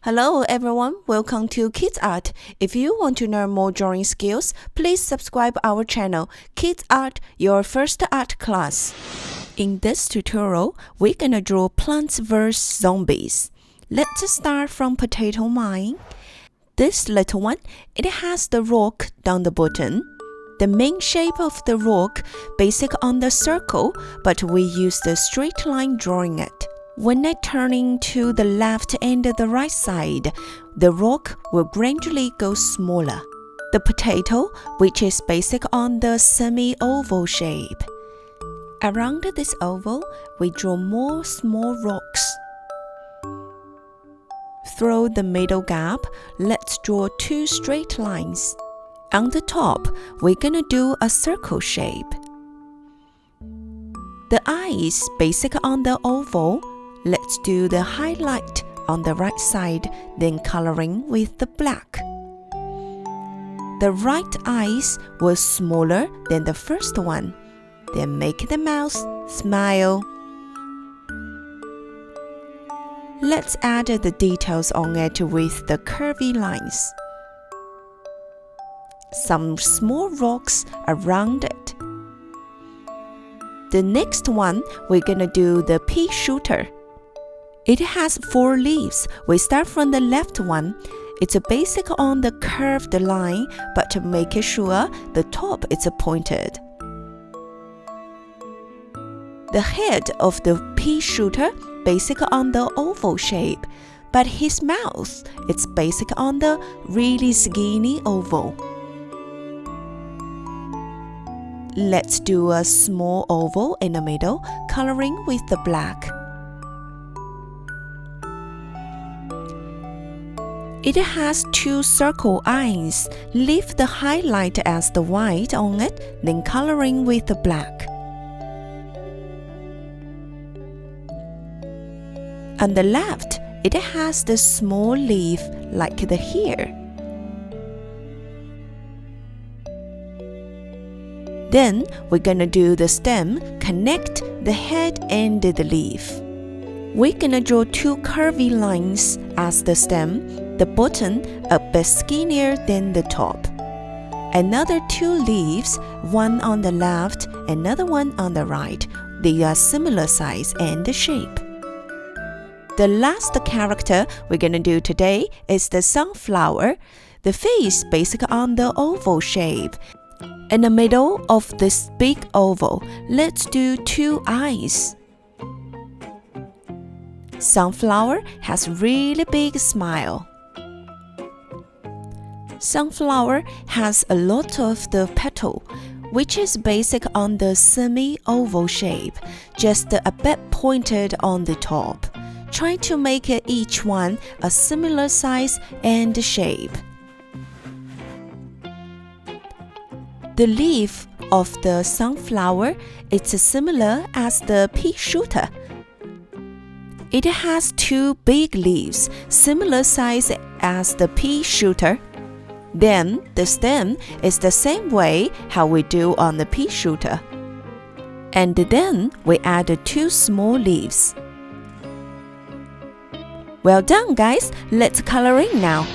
Hello everyone, welcome to Kids Art. If you want to learn more drawing skills, please subscribe our channel, Kids Art, your first art class. In this tutorial, we're gonna draw Plants vs. Zombies. Let's start from potato mine. This little one, it has the rock down the bottom. The main shape of the rock, basic on the circle, but we use the straight line drawing it. When I turn to the left and the right side, the rock will gradually go smaller. The potato, which is basic on the semi-oval shape. Around this oval, we draw more small rocks. Through the middle gap, let's draw two straight lines. On the top, we're gonna do a circle shape. The eyes, basic on the oval. Let's do the highlight on the right side, then coloring with the black. The right eyes was smaller than the first one. Then make the mouth smile. Let's add the details on it with the curvy lines. Some small rocks around it. The next one, we're gonna do the pea shooter. It has 4 leaves. We start from the left one. It's a basic on the curved line, but to make sure the top is pointed. The head of the pea shooter, basic on the oval shape, but his mouth, it's basic on the really skinny oval. Let's do a small oval in the middle, coloring with the black. It has 2 circle eyes. Leave the highlight as the white on it, then coloring with the black. On the left, it has the small leaf like the hair. Then we're gonna do the stem, connect the head and the leaf. We're gonna draw 2 curvy lines as the stem, the bottom a bit skinnier than the top. Another 2 leaves, one on the left, another one on the right. They are similar size and shape. The last character we're gonna do today is the sunflower. The face basic on the oval shape. In the middle of this big oval, let's do 2 eyes. Sunflower has really big smile. Sunflower has a lot of the petal, which is basic on the semi-oval shape, just a bit pointed on the top. Try to make each one a similar size and shape. The leaf of the sunflower is similar as the pea shooter. It has 2 big leaves, similar size as the pea shooter. Then the stem is the same way how we do on the pea shooter. And then we add 2 small leaves. Well done, guys. Let's color in now.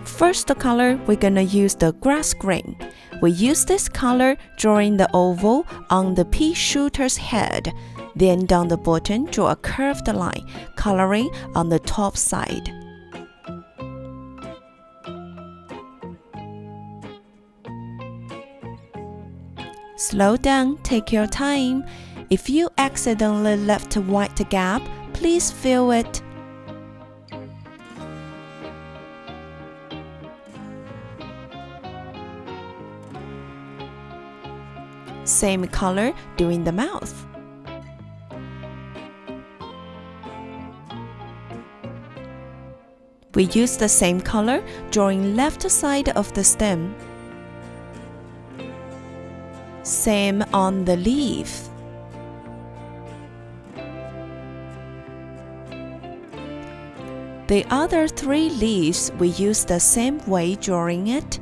First color, we're gonna use the grass green. We use this color drawing the oval on the pea shooter's head. Then down the bottom, draw a curved line, coloring on the top side. Slow down, take your time. If you accidentally left a white gap, please fill it. Same color doing the mouth. We use the same color drawing left side of the stem. Same on the leaf. The other 3 leaves, we use the same way drawing it.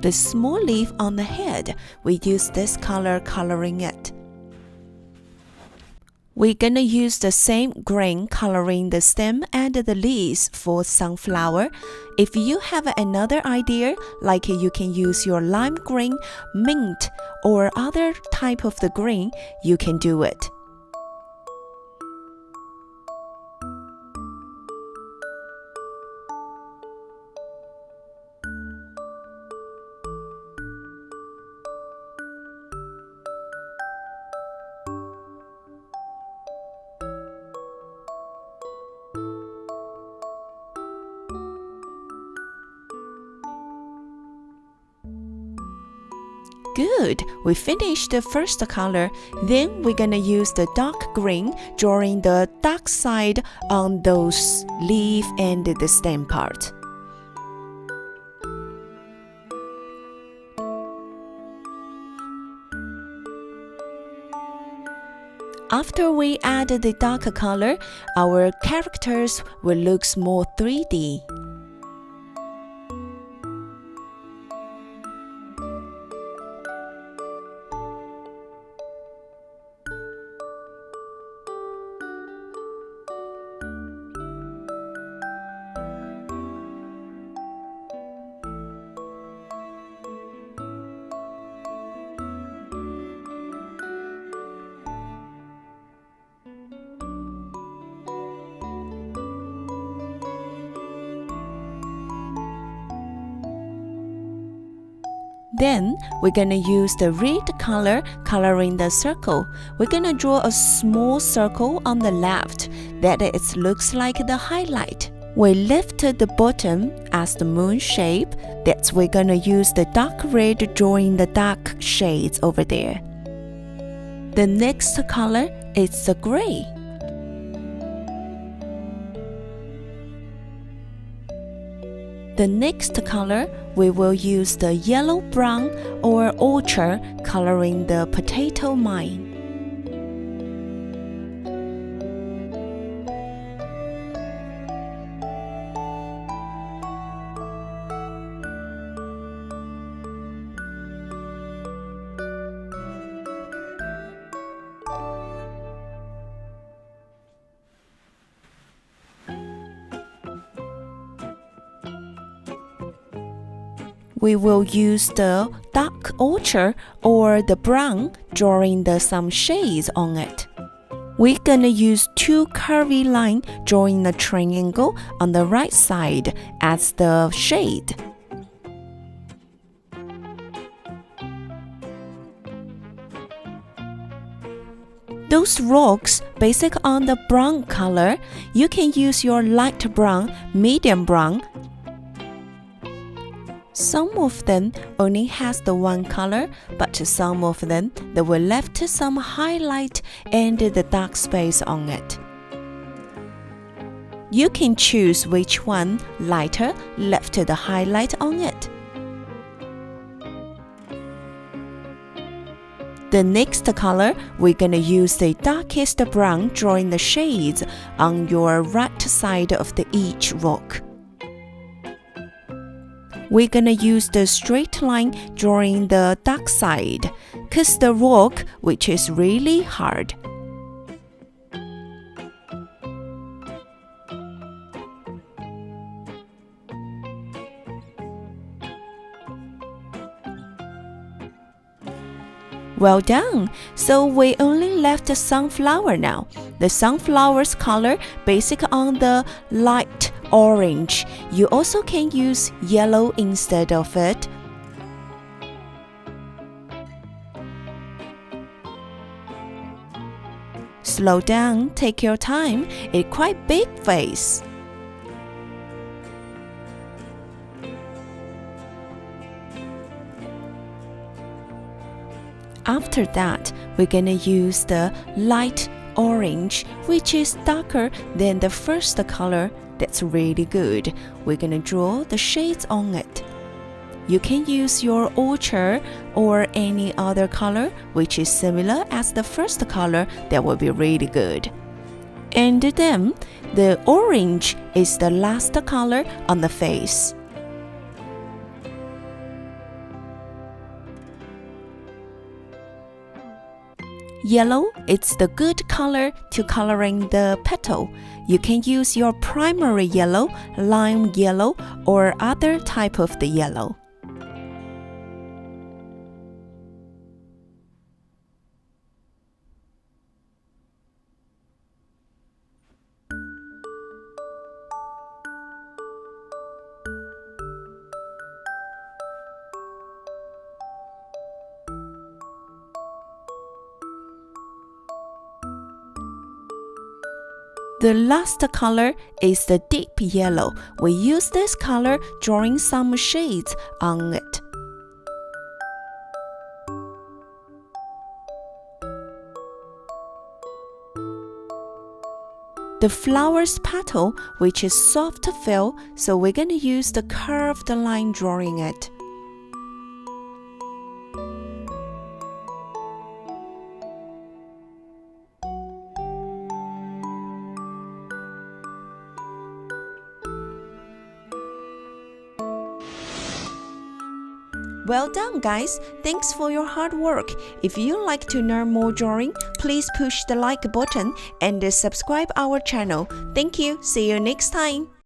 The small leaf on the head, we use this color coloring it. We're gonna use the same green coloring the stem and the leaves for sunflower. If you have another idea, like you can use your lime green, mint, or other type of the green, you can do it. Good, we finished the first color. Then we're gonna use the dark green, drawing the dark side on those leaf and the stem part. After we add the darker color, our characters will look more 3D. Then we're gonna use the red color coloring the circle. We're gonna draw a small circle on the left that it looks like the highlight. We lift the bottom as the moon shape. That's we're gonna use the dark red drawing the dark shades over there. The next color is the gray. The next color, we will use the yellow-brown or ochre coloring the potato mine. We will use the dark ochre or the brown, drawing some shades on it. We're gonna use two curvy lines, drawing a triangle on the right side as the shade. Those rocks, basic on the brown color, you can use your light brown, medium brown. Some of them only has the one color, but some of them they will left some highlight and the dark space on it. You can choose which one lighter left the highlight on it. The next color, we're gonna use the darkest brown, drawing the shades on your right side of each rock. We're gonna use the straight line drawing the dark side, cause the rock, which is really hard. Well done! So we only left the sunflower now. The sunflower's color basic on the light orange. You also can use yellow instead of it. Slow down, take your time. It's quite big face. After that, we're gonna use the light orange, which is darker than the first color. That's really good. We're gonna draw the shades on it. You can use your ochre or any other color which is similar as the first color. That will be really good. And then the orange is the last color on the face. Yellow is the good color to coloring the petal. You can use your primary yellow, lime yellow, or other type of the yellow. The last color is the deep yellow. We use this color drawing some shades on it. The flower's petal, which is soft fill, so we're going to use the curved line drawing it. Well done, guys! Thanks for your hard work. If you like to learn more drawing, please push the like button and subscribe our channel. Thank you. See you next time.